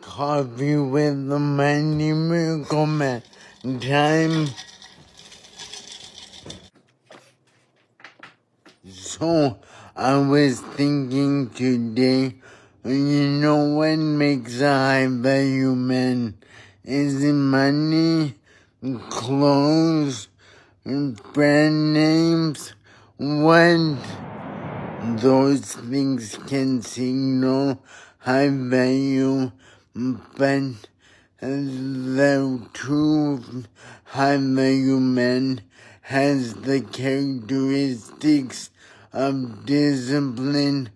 Coffee with the Mighty Miracle Man time. So I was thinking today, you know what makes a high value man? Is it money, clothes, brand names? What? Those things can signal high value, but the true high value man has the characteristics of discipline,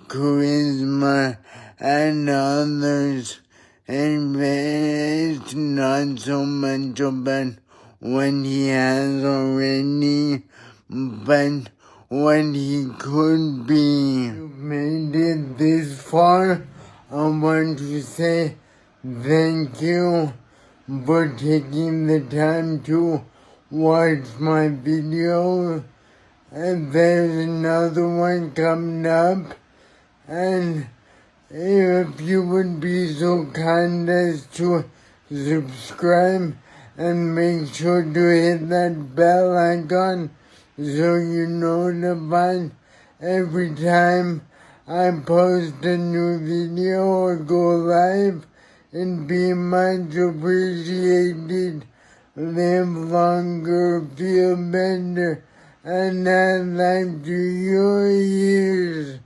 charisma, and others. And it's not so much about what he has already, but what he could be. You've made it this far. I want to say thank you for taking the time to watch my video. And there's another one coming up. And if you would be so kind as to subscribe and make sure to hit that bell icon so you're notified every time I post a new video or go live, and be much appreciated. Live longer, feel better, and add life to your years.